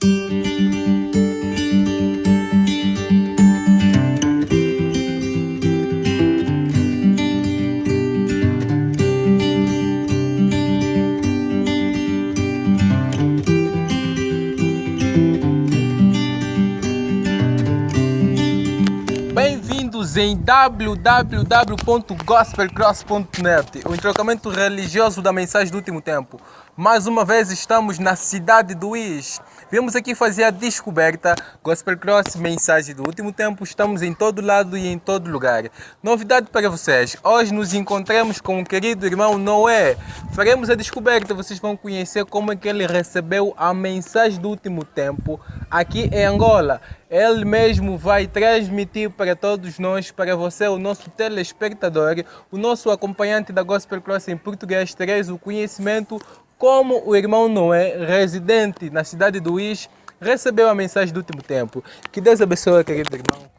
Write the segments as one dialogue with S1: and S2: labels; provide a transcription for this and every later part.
S1: Bem-vindos em www.gospelcross.net, o entrocamento religioso da mensagem do último tempo. Mais uma vez estamos na cidade do Is. Viemos aqui fazer a descoberta Gospel Cross, mensagem do último tempo. Estamos em todo lado e em todo lugar. Novidade para vocês, hoje nos encontramos com o querido irmão Noé. Faremos a descoberta, vocês vão conhecer como é que ele recebeu a mensagem do último tempo aqui em Angola. Ele mesmo vai transmitir para todos nós, para você, o nosso telespectador, o nosso acompanhante da Gospel Cross em português, tereis o conhecimento como o irmão Noé, residente na cidade do Is, recebeu a mensagem do último tempo. Que Deus abençoe, querido irmão.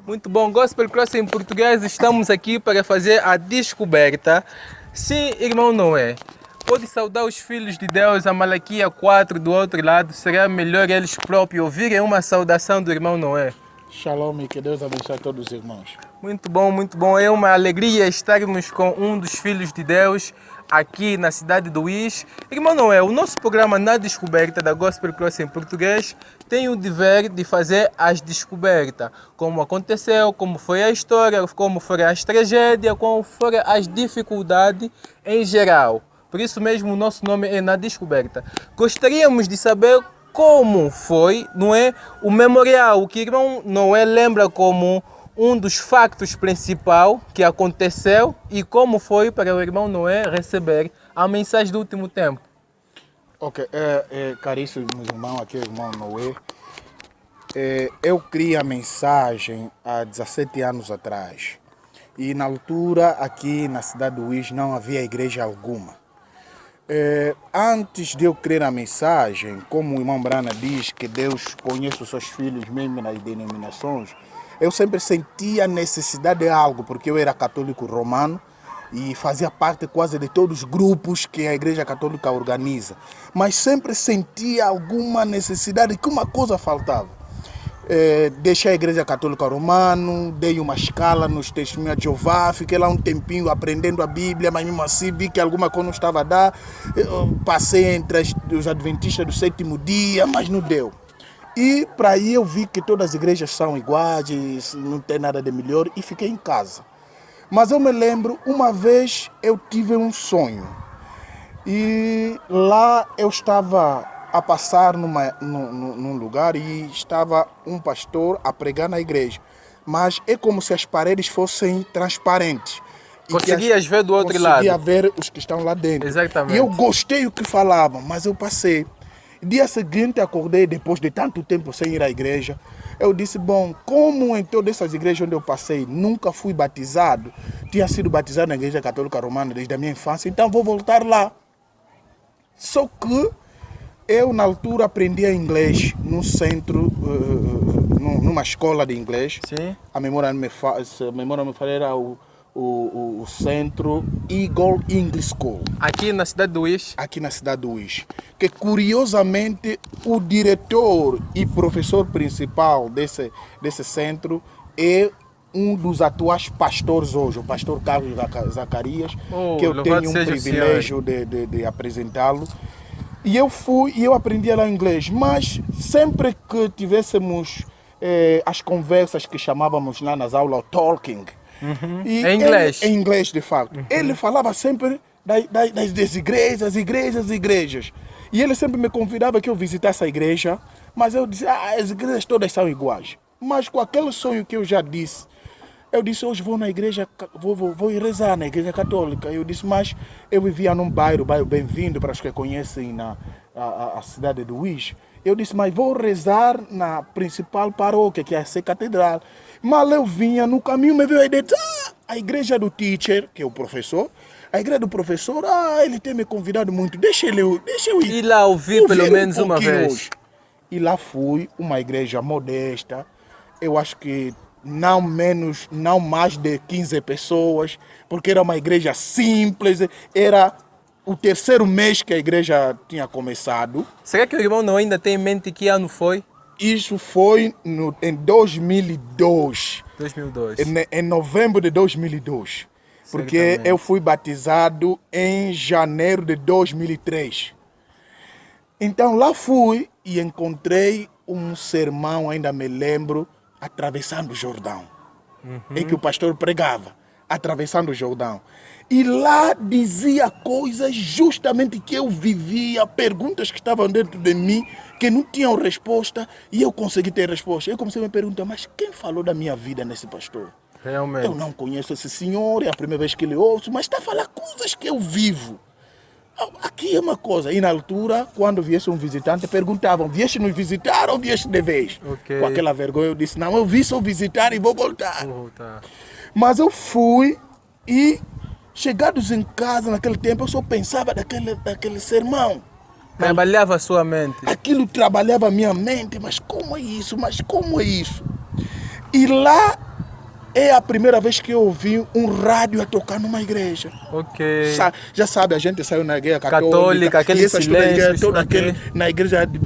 S1: Muito bom, Gospel Cross em português, estamos aqui para fazer a descoberta. Sim, irmão Noé, pode saudar os filhos de Deus, a Malaquia 4 do outro lado. Será melhor eles próprios ouvirem uma saudação do irmão Noé.
S2: Shalom e que Deus abençoe a todos os irmãos.
S1: Muito bom, muito bom. É uma alegria estarmos com um dos filhos de Deus aqui na cidade do Is. Irmão Noé, o nosso programa Na Descoberta da Gospel Cross em português tem o dever de fazer as descobertas. Como aconteceu, como foi a história, como foram as tragédias, como foram as dificuldades em geral. Por isso mesmo o nosso nome é Na Descoberta. Gostaríamos de saber como foi, não é, o memorial, o que o irmão Noé lembra como um dos factos principais que aconteceu e como foi para o irmão Noé receber a mensagem do último tempo.
S2: Ok, caríssimo irmão, aqui é o irmão Noé. Eu criei a mensagem há 17 anos atrás. E na altura, aqui na cidade do Is, não havia igreja alguma. Antes de eu crer a mensagem, como o irmão Brana diz que Deus conhece os seus filhos mesmo nas denominações, eu sempre sentia a necessidade de algo, porque eu era católico romano e fazia parte quase de todos os grupos que a Igreja Católica organiza. Mas sempre sentia alguma necessidade, que uma coisa faltava. Deixei a Igreja Católica Romana, dei uma escala nos Testemunhos de Jeová, fiquei lá um tempinho aprendendo a Bíblia, mas mesmo assim vi que alguma coisa não estava a dar. Passei entre os Adventistas do sétimo dia, mas não deu. E para aí eu vi que todas as igrejas são iguais, não tem nada de melhor, e fiquei em casa. Mas eu me lembro, uma vez eu tive um sonho. E lá eu estava a passar num lugar e estava um pastor a pregar na igreja. Mas é como se as paredes fossem transparentes.
S1: Conseguias ver do outro lado?
S2: Conseguia ver os que estão lá dentro.
S1: Exatamente.
S2: E eu gostei do que falavam, mas eu passei. Dia seguinte acordei, depois de tanto tempo sem ir à igreja. Eu disse, bom, como em todas essas igrejas onde eu passei nunca fui batizado, tinha sido batizado na Igreja Católica Romana desde a minha infância, então vou voltar lá. Só que eu na altura aprendia inglês num centro, numa escola de inglês.
S1: Sim.
S2: A memória me falha, era o centro Eagle English School.
S1: Aqui na cidade do Is?
S2: Aqui na cidade do Is. Que curiosamente o diretor e professor principal desse centro é um dos atuais pastores hoje, o pastor Carlos Zacarias, que eu tenho um privilégio de apresentá-lo. E eu aprendi lá inglês, mas sempre que tivéssemos as conversas que chamávamos lá nas aulas, talking,
S1: em inglês.
S2: Em inglês, de fato. Ele falava sempre das igrejas. E ele sempre me convidava que eu visitasse a igreja, mas eu dizia, as igrejas todas são iguais. Mas com aquele sonho que eu já disse, eu disse, hoje vou na igreja, vou rezar na igreja católica. Eu disse, mas eu vivia num bairro Bem-vindo, para os que conhecem a cidade do Is. Eu disse, mas vou rezar na principal paróquia, que é a Sé Catedral. Mal eu vinha no caminho, me veio a ideia, a igreja do teacher, que é o professor, a igreja do professor, ele tem me convidado muito, deixa eu ir.
S1: E lá ouvir pelo menos uma vez.
S2: Hoje. E lá fui, uma igreja modesta, eu acho que não mais de 15 pessoas, porque era uma igreja simples, era o terceiro mês que a igreja tinha começado.
S1: Será que o irmão não ainda tem em mente que ano foi?
S2: Isso foi em 2002.
S1: 2002.
S2: Em novembro de 2002. Porque
S1: Certamente.
S2: eu fui batizado em janeiro de 2003. Então lá fui e encontrei um sermão, ainda me lembro, atravessando o Jordão. Em que o pastor pregava, atravessando o Jordão. E lá dizia coisas justamente que eu vivia, perguntas que estavam dentro de mim, que não tinham resposta, e eu consegui ter resposta. Eu comecei a me perguntar, mas quem falou da minha vida nesse pastor?
S1: Realmente.
S2: Eu não conheço esse senhor, é a primeira vez que ele ouço, mas está a falar coisas que eu vivo. Aqui é uma coisa. E na altura, quando viesse um visitante, perguntavam, vieste nos visitar ou vieste de vez?
S1: Ok.
S2: Com aquela vergonha, eu disse, não, eu vim só visitar e vou voltar.
S1: Vou voltar.
S2: Mas eu fui e, chegados em casa naquele tempo, eu só pensava daquele sermão.
S1: Trabalhava a sua mente.
S2: Aquilo trabalhava a minha mente, mas como é isso? Mas como é isso? E lá é a primeira vez que eu ouvi um rádio a tocar numa igreja.
S1: Ok.
S2: Já sabe, a gente saiu na igreja católica,
S1: Católica, aquele
S2: e essas todas
S1: silêncio,
S2: igrejas, todo
S1: ok.
S2: aquele, na igreja de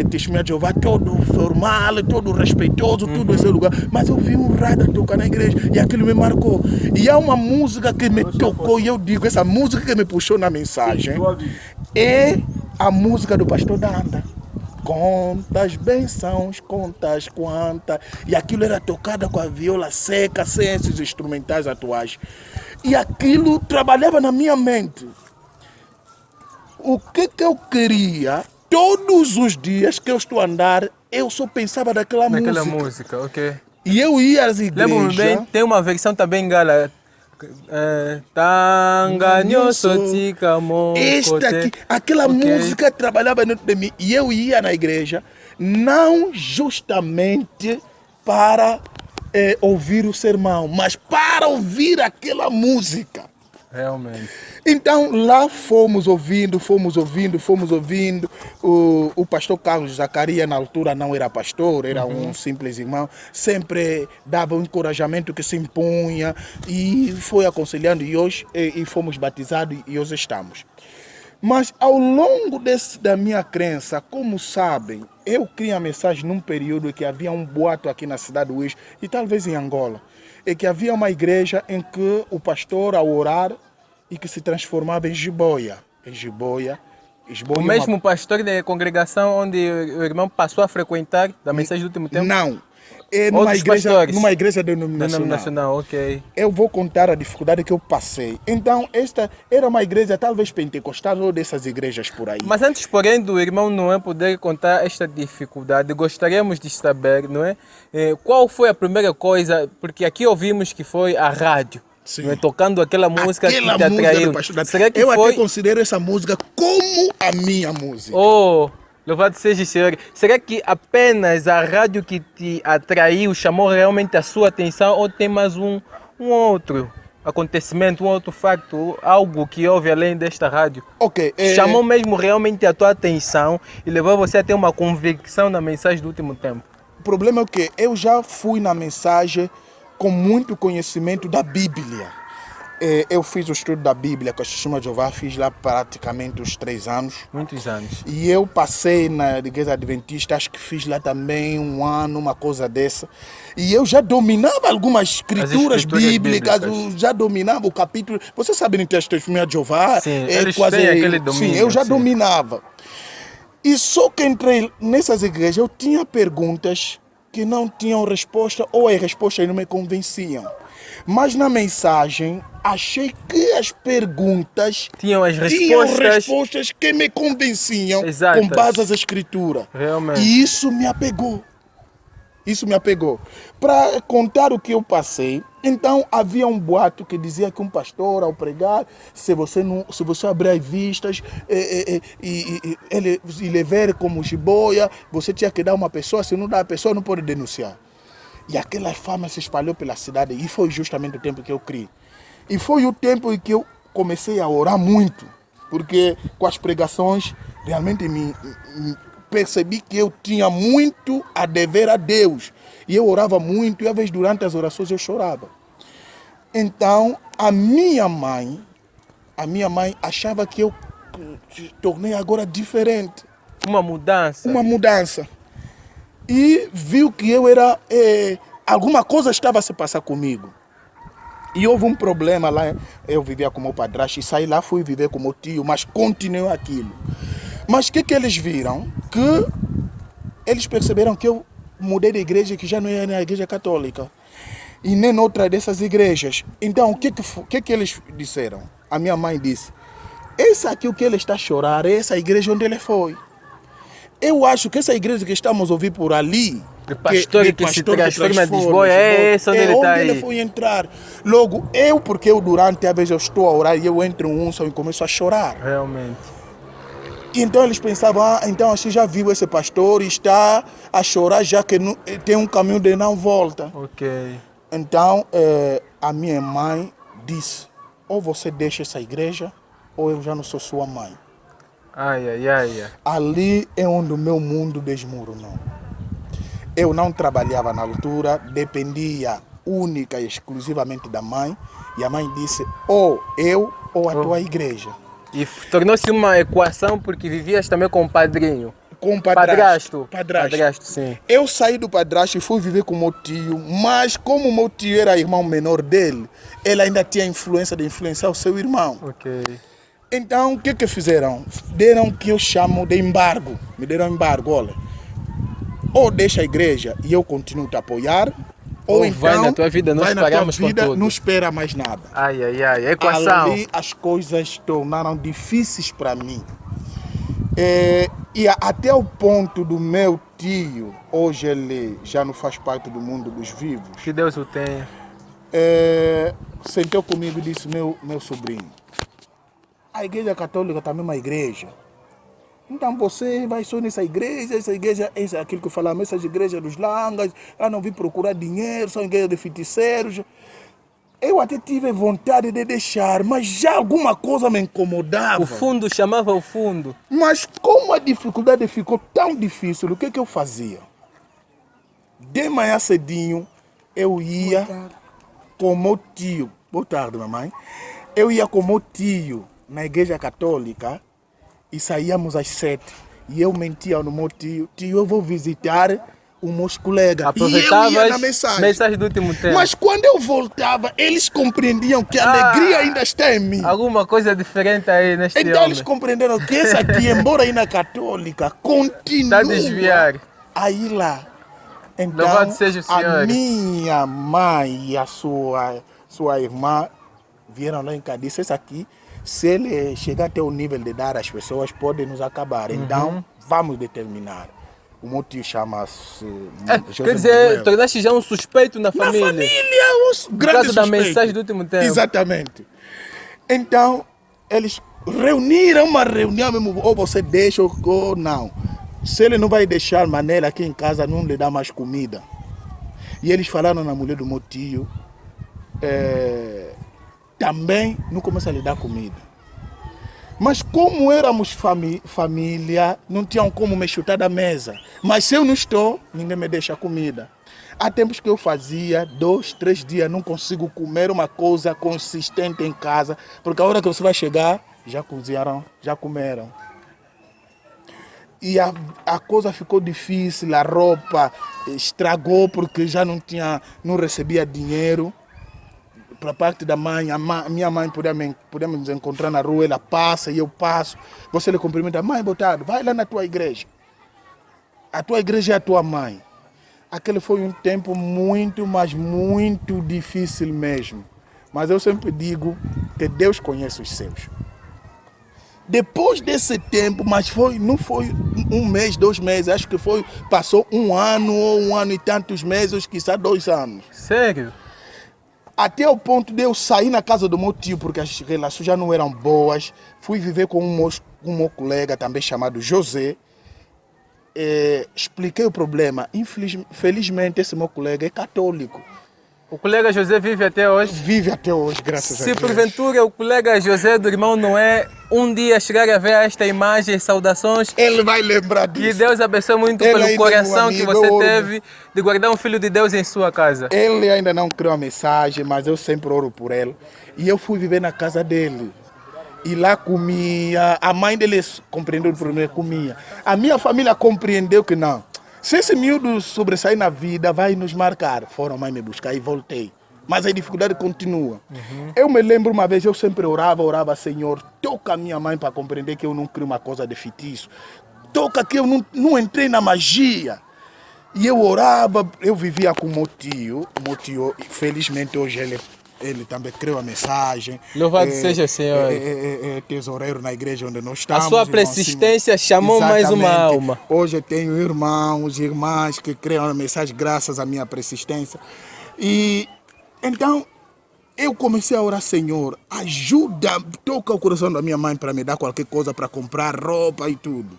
S2: Testemunha de Jeová, todo formal, todo respeitoso, tudo esse lugar. Mas eu vi um rádio a tocar na igreja e aquilo me marcou. E há uma música que me tocou e eu digo, essa música que me puxou na mensagem é a música do pastor Danda. Contas bênçãos, contas quantas. E aquilo era tocado com a viola seca, sem esses instrumentais atuais. E aquilo trabalhava na minha mente. O que eu queria, todos os dias que eu estou a andar, eu só pensava
S1: Naquela
S2: música.
S1: música, ok.
S2: E eu ia às
S1: Lembro-me bem,
S2: igrejas.
S1: tem uma versão também gala. Tanga nyoso tika
S2: Esta aqui, aquela música trabalhava dentro de mim. E eu ia na igreja, não justamente para ouvir o sermão, mas para ouvir aquela música.
S1: Realmente.
S2: Então lá fomos ouvindo. O pastor Carlos Zacarias, na altura, não era pastor, era um simples irmão. Sempre dava um encorajamento que se impunha e foi aconselhando. E hoje e fomos batizados e hoje estamos. Mas ao longo da minha crença, como sabem, eu criei a mensagem num período em que havia um boato aqui na cidade do Uís e talvez em Angola, e que havia uma igreja em que o pastor, ao orar, e que se transformava em jiboia.
S1: O mesmo pastor da congregação onde o irmão passou a frequentar da mensagem do último tempo?
S2: Não. É
S1: Outros pastores?
S2: numa igreja denominacional.
S1: Denominacional, ok.
S2: Eu vou contar a dificuldade que eu passei. Então, esta era uma igreja talvez pentecostal ou dessas igrejas por aí.
S1: Mas antes, porém, do irmão Noé poder contar esta dificuldade, gostaríamos de saber, não é? Qual foi a primeira coisa, porque aqui ouvimos que foi a rádio,
S2: Sim.
S1: não é? Tocando aquela música
S2: Aquela
S1: que te
S2: música
S1: atraiu.
S2: do pastor Danda.
S1: Será que
S2: eu
S1: foi...
S2: até considero essa música como a minha música.
S1: Oh, louvado seja o Senhor. Será que apenas a rádio que te atraiu chamou realmente a sua atenção ou tem mais um outro acontecimento, um outro facto, algo que houve além desta rádio?
S2: Ok.
S1: Chamou mesmo realmente a tua atenção e levou você a ter uma convicção na mensagem do último tempo?
S2: O problema é que eu já fui na mensagem com muito conhecimento da Bíblia. Eu fiz o estudo da Bíblia com a Testemunha de Jeová, fiz lá praticamente uns 3 anos.
S1: Muitos anos.
S2: E eu passei na Igreja Adventista, acho que fiz lá também 1 ano, uma coisa dessa. E eu já dominava algumas escrituras bíblicas, eu já dominava o capítulo. Você sabe no texto da Testemunha de Jeová?
S1: Sim, eles têm aquele domínio.
S2: Sim, eu já
S1: sim.
S2: dominava. E só que entrei nessas igrejas, eu tinha perguntas que não tinham resposta, ou as respostas não me convenciam. Mas na mensagem, achei que as perguntas
S1: Tinham as
S2: tinham
S1: respostas.
S2: respostas que me convenciam
S1: Exatas.
S2: com base às escrituras.
S1: Realmente.
S2: E isso me apegou. Para contar o que eu passei, então havia um boato que dizia que um pastor, ao pregar, se você abrir as vistas ele lhe ver como jiboia, você tinha que dar uma pessoa, se não dá a pessoa, não pode denunciar. E aquela fama se espalhou pela cidade e foi justamente o tempo que eu criei. E foi o tempo em que eu comecei a orar muito, porque com as pregações realmente percebi que eu tinha muito a dever a Deus. E eu orava muito e às vezes durante as orações eu chorava. Então a minha mãe a minha mãe achava que eu tornei agora diferente.
S1: Uma mudança.
S2: Uma mudança. E viu que eu era... alguma coisa estava a se passar comigo. E houve um problema lá. Eu vivia com meu padrasto e saí lá, fui viver com meu tio, mas continuei aquilo. Mas o que eles viram? Que eles perceberam que eu mudei de igreja, que já não ia na igreja católica. E nem noutra dessas igrejas. Então, o que eles disseram? A minha mãe disse, esse aqui o que ele está a chorar é essa igreja onde ele foi. Eu acho que essa igreja que estamos a ouvir por ali,
S1: de pastor que se transforma de Lisboa, é essa onde ele está aí.
S2: Ele foi entrar. Logo, porque durante a vez eu estou a orar e eu entro um som e começo a chorar.
S1: Realmente.
S2: Então eles pensavam, então assim já viu esse pastor e está a chorar já que tem um caminho de não volta.
S1: Ok.
S2: Então a minha mãe disse, ou você deixa essa igreja ou eu já não sou sua mãe.
S1: Ai, ai, ai.
S2: Ali é onde o meu mundo desmoronou. Eu não trabalhava na altura, dependia única e exclusivamente da mãe. E a mãe disse, ou eu ou a tua igreja.
S1: E tornou-se uma equação porque vivias também com o padrinho.
S2: Com o padrasto.
S1: Padrasto, sim.
S2: Eu saí do padrasto e fui viver com o meu tio, mas como o meu tio era irmão menor dele, ele ainda tinha influência de influenciar o seu irmão.
S1: Ok.
S2: Então, o que fizeram? Deram o que eu chamo de embargo. Me deram embargo, olha. Ou deixa a igreja e eu continuo a te apoiar, ou então
S1: vai na tua vida, nós pagamos por tudo.
S2: Não espera mais nada.
S1: Ai, ai, ai. Equação.
S2: Ali as coisas tornaram difíceis para mim. E até o ponto do meu tio, hoje ele já não faz parte do mundo dos vivos.
S1: Que Deus o tenha.
S2: Sentou comigo e disse, meu sobrinho, a igreja católica também é uma igreja. Então você vai só nessa igreja, é aquilo que eu falava, essas igrejas dos langas, eu não vim procurar dinheiro, são igrejas de feiticeiros. Eu até tive vontade de deixar, mas já alguma coisa me incomodava.
S1: O fundo chamava o fundo.
S2: Mas como a dificuldade ficou tão difícil, o que eu fazia? De manhã cedinho, eu ia com meu tio. Boa tarde, mamãe. Eu ia com meu tio na igreja católica e saíamos às 7. E eu mentia no meu tio, eu vou visitar os meus colegas.
S1: Aproveitava
S2: e eu ia na
S1: mensagem do último tempo.
S2: Mas quando eu voltava, eles compreendiam que a alegria ainda está em mim.
S1: Alguma coisa diferente aí neste
S2: então
S1: homem.
S2: Eles compreenderam que esse aqui, embora ainda católica, continua
S1: a desviar.
S2: A ir lá. Então,
S1: Louvado seja o Senhor.
S2: A minha mãe e a sua irmã vieram lá em cá e disse, esse aqui, se ele chegar até o nível de dar às pessoas, pode nos acabar. Então, vamos determinar. O meu tio chama-se José.
S1: Quer dizer, tornaste já um suspeito na família.
S2: Na família, um grande suspeito.
S1: Da mensagem do último tempo.
S2: Exatamente. Então, eles reuniram uma reunião mesmo, ou você deixa ou não. Se ele não vai deixar Manela aqui em casa, não lhe dá mais comida. E eles falaram na mulher do meu tio, também não começa a lhe dar comida. Mas como éramos família, não tinham como me chutar da mesa. Mas se eu não estou, ninguém me deixa comida. Há tempos que eu fazia 2, 3 dias, não consigo comer uma coisa consistente em casa, porque a hora que você vai chegar, já cozinharam, já comeram. E a coisa ficou difícil, a roupa estragou porque já não recebia dinheiro. Para parte da mãe, minha mãe podemos nos encontrar na rua, ela passa e eu passo. Você lhe cumprimenta, mãe, boa tarde, vai lá na tua igreja. A tua igreja é a tua mãe. Aquele foi um tempo muito, mas muito difícil mesmo. Mas eu sempre digo que Deus conhece os seus. Depois desse tempo, mas não foi 1 mês, 2 meses, acho que passou 1 ano ou 1 ano e tantos meses, quizá 2 anos.
S1: Sério?
S2: Até o ponto de eu sair na casa do meu tio, porque as relações já não eram boas. Fui viver com um meu colega também chamado José. Expliquei o problema. Infelizmente, esse meu colega é católico.
S1: O colega José vive até hoje?
S2: Vive até hoje, graças a Deus.
S1: Se porventura o colega José do irmão Noé um dia chegar a ver esta imagem, saudações,
S2: ele vai lembrar disso.
S1: Que Deus abençoe muito
S2: ele
S1: pelo coração que você teve de guardar um filho de Deus em sua casa.
S2: Ele ainda não criou a mensagem, mas eu sempre oro por ele. E eu fui viver na casa dele. E lá comia, a mãe dele compreendeu o problema, comia. A minha família compreendeu que não. Se esse miúdo sobressair na vida, vai nos marcar. Foram a mãe me buscar e voltei. Mas a dificuldade continua. Eu me lembro uma vez, eu sempre orava, Senhor, toca a minha mãe para compreender que eu não crio uma coisa de feitiço. Toca que eu não entrei na magia. E eu orava, eu vivia com o meu tio, felizmente hoje ele também criou a mensagem.
S1: Louvado seja o Senhor.
S2: É tesoureiro na igreja onde nós estamos.
S1: A sua persistência chamou mais uma alma.
S2: Hoje eu tenho irmãos e irmãs que criam a mensagem graças à minha persistência. E então eu comecei a orar, Senhor, ajuda, toca o coração da minha mãe para me dar qualquer coisa para comprar roupa e tudo.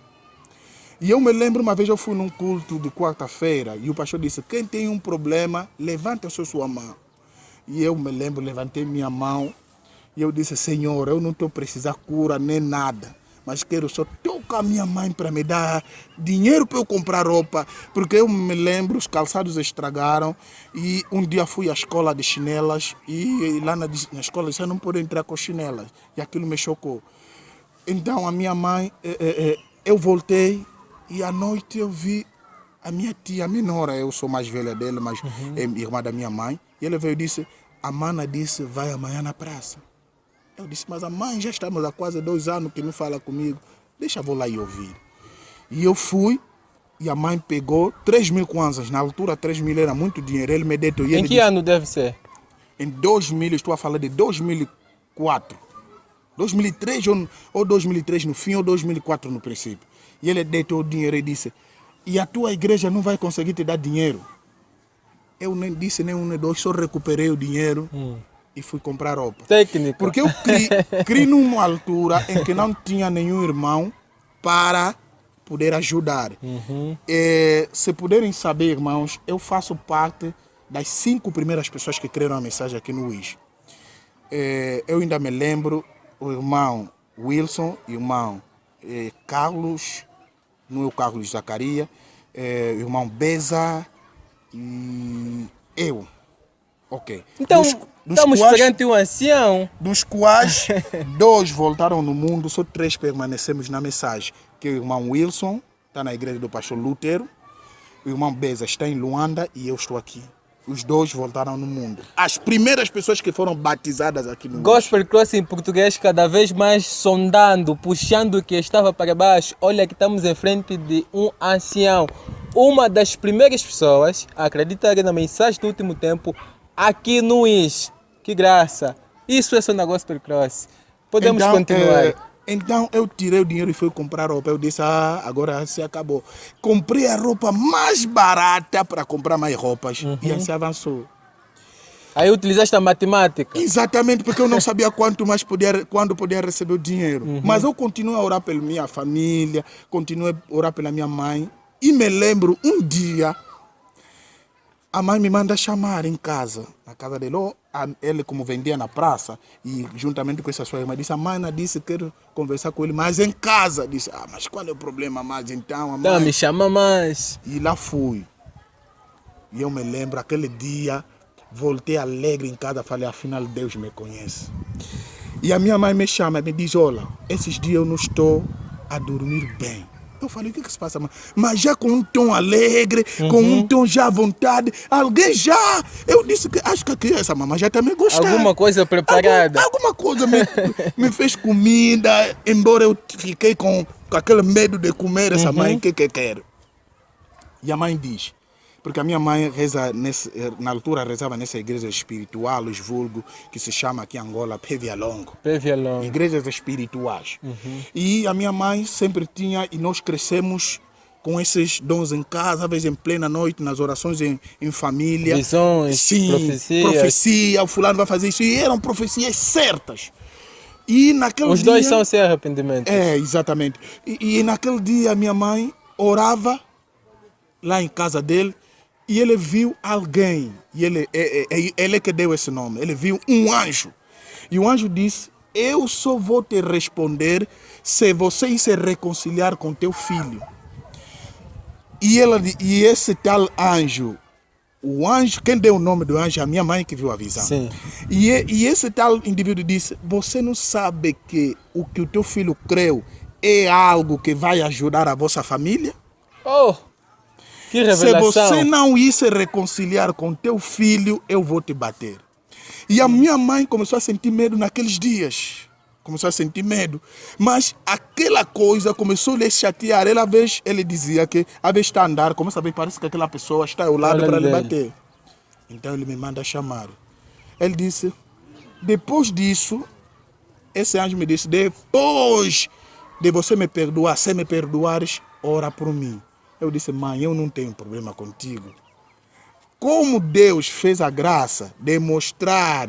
S2: E eu me lembro uma vez eu fui num culto de quarta-feira e o pastor disse, quem tem um problema, levanta sua mão. E eu me lembro, levantei minha mão e eu disse, Senhor, eu não estou precisando cura nem nada, mas quero só tocar a minha mãe para me dar dinheiro para eu comprar roupa, porque eu me lembro, os calçados estragaram e um dia fui à escola de chinelas e lá na escola você não pode entrar com chinelas e aquilo me chocou. Então a minha mãe, eu voltei e à noite eu vi a minha tia menor, eu sou mais velha dele, mas é irmã da minha mãe, e ela veio e disse, a mana disse, vai amanhã na praça. Eu disse, mas a mãe, já estamos há quase 2 anos que não fala comigo, deixa eu vou lá e ouvir. E eu fui, e a mãe pegou 3.000 kwanzas, na altura 3.000 era muito dinheiro, ele me deu.
S1: Em que ano deve ser?
S2: Em 2000, estou a falar de 2004. 2003 ou 2003 no fim ou 2004 no princípio. E ele deitou o dinheiro e disse, e a tua igreja não vai conseguir te dar dinheiro. Eu nem disse nem um nem dois, só recuperei o dinheiro e fui comprar roupa.
S1: Técnica.
S2: Porque eu criei numa altura em que não tinha nenhum irmão para poder ajudar. Se puderem saber, irmãos, eu faço parte das 5 primeiras pessoas que creram a mensagem aqui no WIS. Eu ainda me lembro, o irmão Wilson, irmão Carlos, não é o Carlos Zacaria, o irmão Beza e eu. Ok.
S1: Então, estamos perante um ancião.
S2: Dos quais 2 voltaram no mundo, só 3 permanecemos na mensagem. Que é o irmão Wilson, está na igreja do pastor Lutero, o irmão Beza está em Luanda e eu estou aqui. Os 2 voltaram no mundo. As primeiras pessoas que foram batizadas aqui no mundo.
S1: Gospel Cross em português cada vez mais sondando, puxando o que estava para baixo. Olha que estamos em frente de um ancião. Uma das primeiras pessoas a acreditar na mensagem do último tempo aqui no WIS. Que graça. Isso é só na Gospel Cross. Podemos continuar.
S2: Então eu tirei o dinheiro e fui comprar roupa. Eu disse, agora se acabou. Comprei a roupa mais barata para comprar mais roupas. E assim avançou.
S1: Aí utilizaste a matemática.
S2: Exatamente, porque eu não sabia quando podia receber o dinheiro. Mas eu continuo a orar pela minha família, continuo a orar pela minha mãe. E me lembro, um dia, a mãe me manda chamar em casa, na casa dele. Ele, como vendia na praça, e juntamente com essa sua irmã, disse, a mãe disse, quero conversar com ele, mas em casa. Disse, mas qual é o problema mais então? A mãe...
S1: Então, me chama mais.
S2: E lá fui. E eu me lembro, aquele dia, voltei alegre em casa, falei, afinal Deus me conhece. E a minha mãe me chama, me diz, olha, esses dias eu não estou a dormir bem. Eu falei, o que se passa? Mas já com um tom alegre, com um tom já à vontade, alguém já... Eu disse que acho que a criança, mamãe já está me gostando.
S1: Alguma coisa preparada.
S2: Alguma coisa me fez comida, embora eu fiquei com aquele medo de comer essa mãe, que quero. E a mãe diz, porque a minha mãe reza na altura rezava nessa igreja espiritual, os vulgo, que se chama aqui em Angola Pevialongo.
S1: Pevialongo.
S2: Igrejas espirituais. E a minha mãe sempre tinha, e nós crescemos com esses dons em casa, às vezes em plena noite, nas orações em família.
S1: Visões,
S2: sim,
S1: profecias.
S2: Profecia, o fulano vai fazer isso. E eram profecias certas. E naquele
S1: Os
S2: dia,
S1: 2 são sem arrependimento.
S2: Exatamente. E naquele dia a minha mãe orava lá em casa dele. E ele viu alguém, e ele que deu esse nome, ele viu um anjo. E o anjo disse, eu só vou te responder se você se reconciliar com teu filho. E esse tal anjo o anjo, quem deu o nome do anjo é a minha mãe que viu a visão.
S1: Sim.
S2: E esse tal indivíduo disse, você não sabe que o teu filho creu é algo que vai ajudar a vossa família?
S1: Oh, que
S2: Se
S1: revelação.
S2: você não ir se reconciliar com teu filho, eu vou te bater. E a minha mãe começou a sentir medo naqueles dias. Começou a sentir medo. Mas aquela coisa começou a lhe chatear. Ela, vez, ele dizia que, a vez está a andar, começa a ver, parece que aquela pessoa está ao lado para lhe bater. Então ele me manda chamar. Ele disse, depois disso, esse anjo me disse, depois de você me perdoar, se me perdoares, ora por mim. Eu disse, mãe, eu não tenho problema contigo. Como Deus fez a graça de mostrar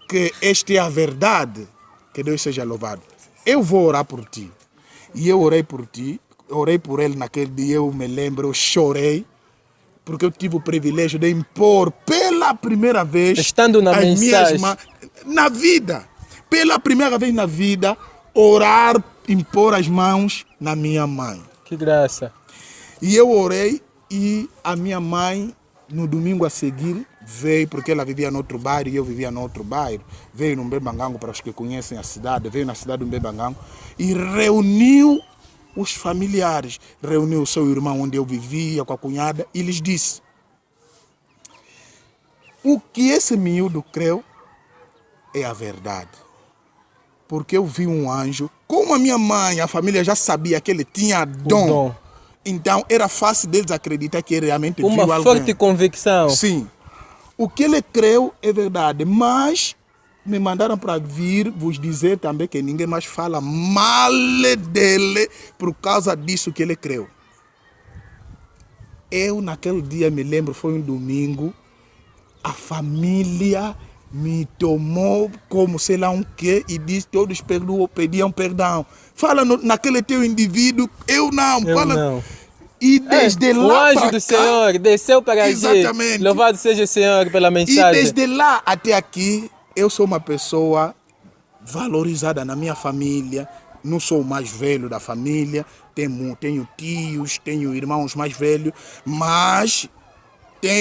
S2: que esta é a verdade, que Deus seja louvado. Eu vou orar por ti. E eu orei por ti, orei por ele naquele dia, eu me lembro, eu chorei, porque eu tive o privilégio de impor pela primeira vez,
S1: estando na mensagem,
S2: na vida, pela primeira vez na vida, orar, impor as mãos na minha mãe.
S1: Que graça.
S2: E eu orei e a minha mãe, no domingo a seguir, veio, porque ela vivia no outro bairro e eu vivia no outro bairro, veio no Mbembangango, para os que conhecem a cidade, veio na cidade do Mbembangango e reuniu os familiares, reuniu o seu irmão onde eu vivia, com a cunhada, e lhes disse, o que esse miúdo creu é a verdade. Porque eu vi um anjo, como a minha mãe, a família já sabia que ele tinha dom. Então era fácil deles acreditar que ele realmente viu alguém.
S1: Uma forte convicção.
S2: Sim. O que ele creu é verdade, mas me mandaram para vir vos dizer também que ninguém mais fala mal dele por causa disso que ele creu. Eu naquele dia me lembro, foi um domingo, a família me tomou como sei lá um quê e disse, todos pediam perdão. Fala naquele teu indivíduo, eu não.
S1: Não.
S2: E desde lá
S1: o anjo do Senhor desceu para agir. Louvado seja o Senhor pela mensagem.
S2: E desde lá até aqui, eu sou uma pessoa valorizada na minha família. Não sou o mais velho da família. Tenho tios, tenho irmãos mais velhos. Mas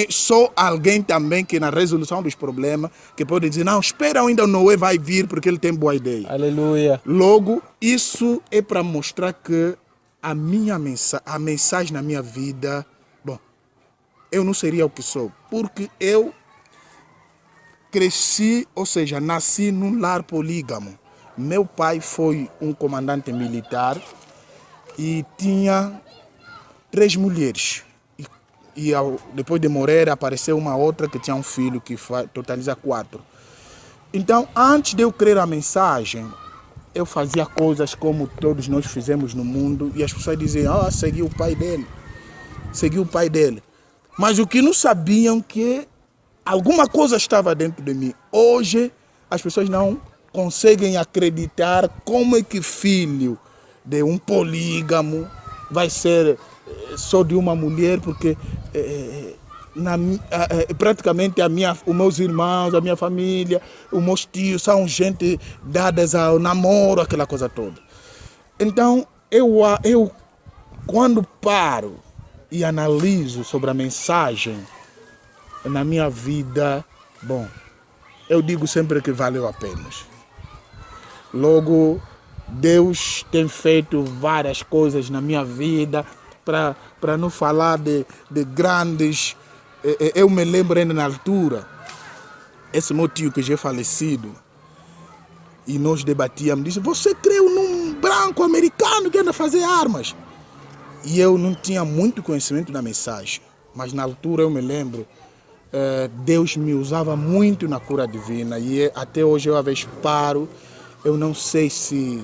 S2: sou alguém também que na resolução dos problemas, que pode dizer, não, espera ainda o Noé vai vir porque ele tem boa ideia.
S1: Aleluia.
S2: Logo, isso é para mostrar que a mensagem na minha vida, bom, eu não seria o que sou, porque eu cresci, ou seja, nasci num lar polígamo. Meu pai foi um comandante militar e tinha 3 mulheres. E depois de morrer, apareceu uma outra que tinha um filho, que totaliza 4. Então, antes de eu crer a mensagem, eu fazia coisas como todos nós fizemos no mundo e as pessoas diziam, segui o pai dele, segui o pai dele. Mas o que não sabiam que alguma coisa estava dentro de mim. Hoje, as pessoas não conseguem acreditar como é que filho de um polígamo vai ser só de uma mulher, porque praticamente os meus irmãos, a minha família, os meus tios são gente dadas ao namoro, aquela coisa toda. Então, eu quando paro e analiso sobre a mensagem na minha vida, bom, eu digo sempre que valeu a pena. Logo, Deus tem feito várias coisas na minha vida, para não falar de grandes. Eu me lembro ainda na altura, esse meu tio que já é falecido, e nós debatíamos, disse, você creu num branco americano que anda a fazer armas? E eu não tinha muito conhecimento da mensagem, mas na altura eu me lembro, Deus me usava muito na cura divina, e até hoje eu às vezes paro, eu não sei se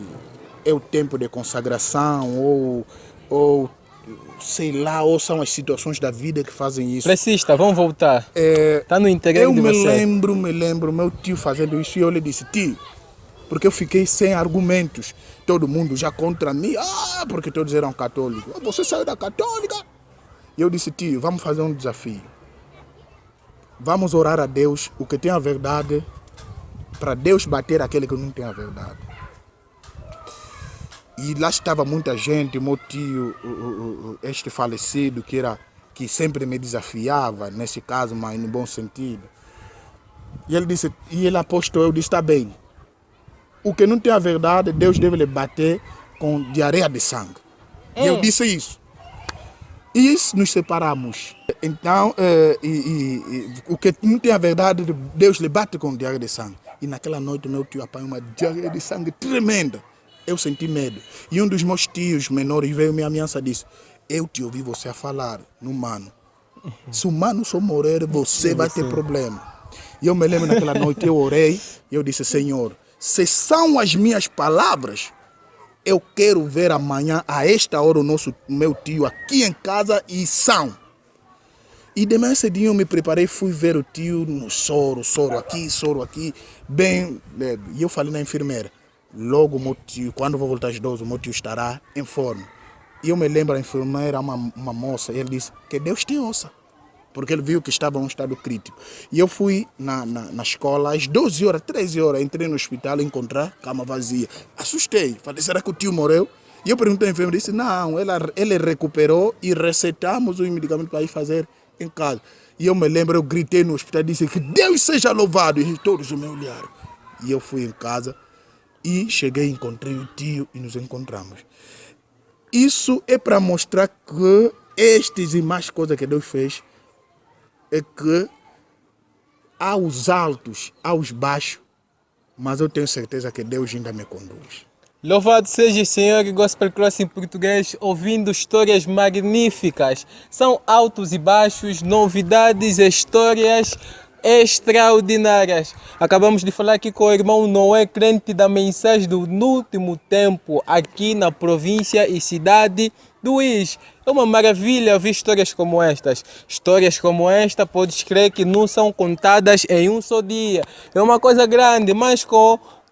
S2: é o tempo de consagração ou sei lá, ou são as situações da vida que fazem isso.
S1: Precista, vamos voltar. Está no interesse de você.
S2: Eu me lembro, meu tio fazendo isso, e eu lhe disse, tio, porque eu fiquei sem argumentos. Todo mundo já contra mim, porque todos eram católicos. Você saiu da católica? E eu disse, tio, vamos fazer um desafio. Vamos orar a Deus, o que tem a verdade, para Deus bater aquele que não tem a verdade. E lá estava muita gente, meu tio, este falecido, que que sempre me desafiava, nesse caso, mas no bom sentido. E ele disse, e ele apostou, eu disse, está bem. O que não tem a verdade, Deus deve lhe bater com diarreia de sangue. E eu disse isso. E nos separamos. Então, o que não tem a verdade, Deus lhe bate com diarreia de sangue. E naquela noite meu tio apanhou uma diarreia de sangue tremenda. Eu senti medo. E um dos meus tios menores veio me ameaçar e disse, eu te ouvi você a falar no mano. Se o mano só morrer, você vai ter problema. E eu me lembro naquela noite, eu orei e eu disse, Senhor, se são as minhas palavras, eu quero ver amanhã, a esta hora, o meu tio aqui em casa e são. E de manhã cedinho eu me preparei, fui ver o tio no soro aqui, bem. E eu falei na enfermeira, logo o meu tio, quando eu vou voltar às 12, o meu tio estará em forma. E eu me lembro, a enfermeira, uma moça, e ele disse, que Deus te ouça. Porque ele viu que estava em um estado crítico. E eu fui na escola, às 12 horas, 13 horas, entrei no hospital, encontrar cama vazia. Assustei, falei, será que o tio morreu? E eu perguntei à enfermeira, disse, não, ele recuperou e recetamos os medicamentos para ir fazer em casa. E eu me lembro, eu gritei no hospital, disse que Deus seja louvado. E todos me olharam. E eu fui em casa e cheguei, encontrei o tio e nos encontramos. Isso é para mostrar que estes e mais coisas que Deus fez, é que há os altos, há os baixos, mas eu tenho certeza que Deus ainda me conduz.
S1: Louvado seja o Senhor, Gospel Cross em português, ouvindo histórias magníficas. São altos e baixos, novidades, histórias extraordinárias. Acabamos de falar aqui com o irmão Noé, crente da mensagem do último tempo, aqui na província e cidade do Uís. É uma maravilha ver histórias como estas. Histórias como esta, podes crer que não são contadas em um só dia. É uma coisa grande, mas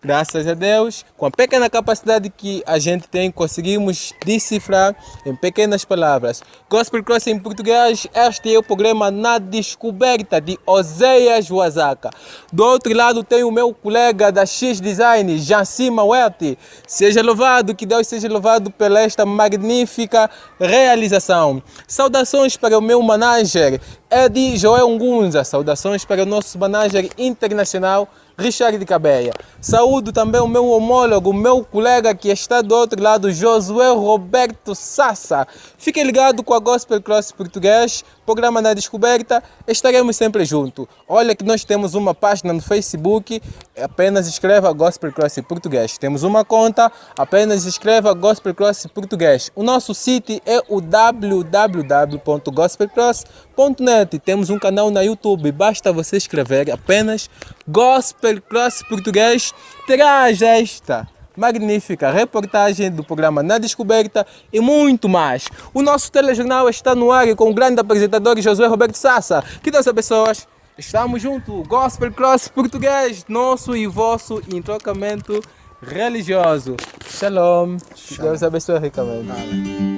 S1: graças a Deus, com a pequena capacidade que a gente tem, conseguimos decifrar em pequenas palavras. Gospel Cross em português, este é o programa Na Descoberta de Oséias Wazaka. Do outro lado tem o meu colega da X Design, Janci Mauete. Seja louvado, que Deus seja louvado pela esta magnífica realização. Saudações para o meu manager, Edi Joel Ngunza. Saudações para o nosso manager internacional, Richard Cabeia. Saúdo também o meu homólogo, o meu colega que está do outro lado, Josué Roberto Sassa. Fique ligado com a Gospel Cross Português, programa Na Descoberta, estaremos sempre juntos. Olha que nós temos uma página no Facebook, apenas escreva Gospel Cross Português. Temos uma conta, apenas escreva Gospel Cross Português. O nosso site é o www.gospelcross.net. Temos um canal na YouTube, basta você escrever apenas Gospel Cross Português, traz esta magnífica reportagem do programa Na Descoberta e muito mais. O nosso telejornal está no ar com o grande apresentador Josué Roberto Sassa. Que Deus abençoe. Estamos juntos, Gospel Cross Português, nosso e vosso entrocamento religioso. Shalom. Que Deus abençoe ricamente.